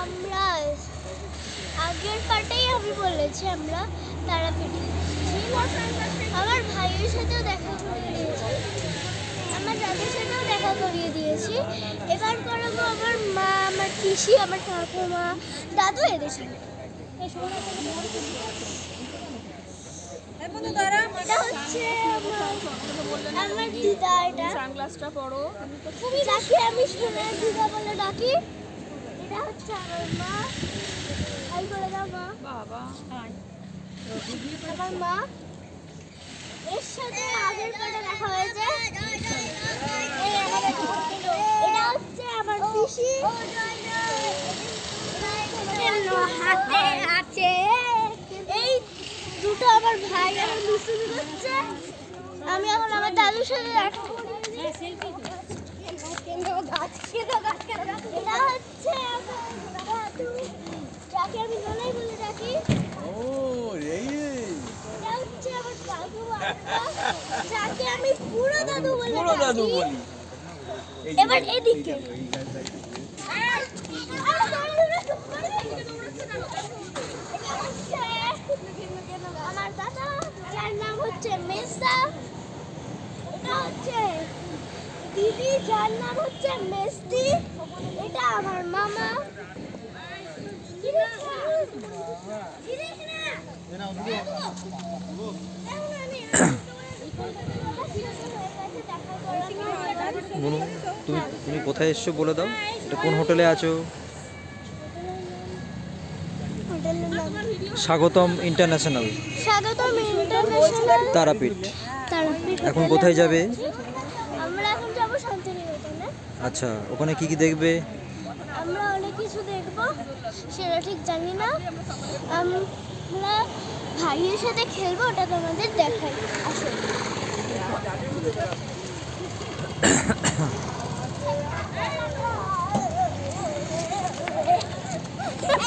আমরা আগের পার্টেই আমি বলেছি আমরা তারাপীঠে আমার ভাইয়ের সাথেও দেখা করিয়ে দিয়েছি, আমার দাদার সাথেও দেখা করিয়ে দিয়েছি। এবার করাবো আমার মা, আমার পিসি, আমার ঠাকুমা, দাদু এদের সাথে। এটা হচ্ছে আমার দিদা, এটা সানগ্লাসটা পরো। যাকে আমি সোনার দিদা বলে ডাকি। এটা হচ্ছে আমার মা, এই করে দাও মা। বাবা আমার মা, এর সাথে আগের পাটে দেখা হয়েছে। এটা হচ্ছে আমার পিসি, হাতে আছে। এই দুটো আমার ভাই আমার দুষ্টুমি করছে। আমি এখন আমার দাদুর সাথে দেখা করি। এটা হচ্ছে আমার দাদু, যাকে আমি নলাই বলে ডাকি। এটা হচ্ছে আমার দাদু, যাকে আমি পুরো দাদু বলে ডাকি। এবার এদিকে আমার দাদা, যার নাম হচ্ছে মেসা। এটা হচ্ছে দিদি, যার নাম হচ্ছে মেসদি। এটা আমার মামা। বলুন, তুমি কোথায় এসছো বলে দাও, এটা কোন হোটেলে আছো? স্বাগতম ইন্টারন্যাশনাল স্বাগতম ইন্টারন্যাশনাল তারাপীঠ। তারাপীঠ। এখন কোথায় যাবে? আমরা এখন যাব শান্তিনিকেতনে। আচ্ছা, ওখানে কি কি দেখবে? আমরা অনেক কিছু দেখব, সেটা ঠিক জানি না। আমরা ভাইয়ের সাথে খেলবো, ওটা তোমাদের দেখাই। আসলে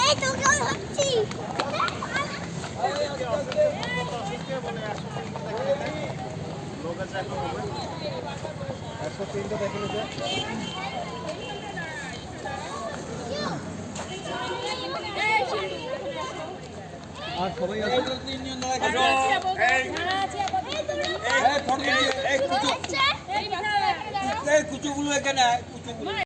এই তো কেউ হচ্ছি। আর সবাই এই কুচুগুলো এখানে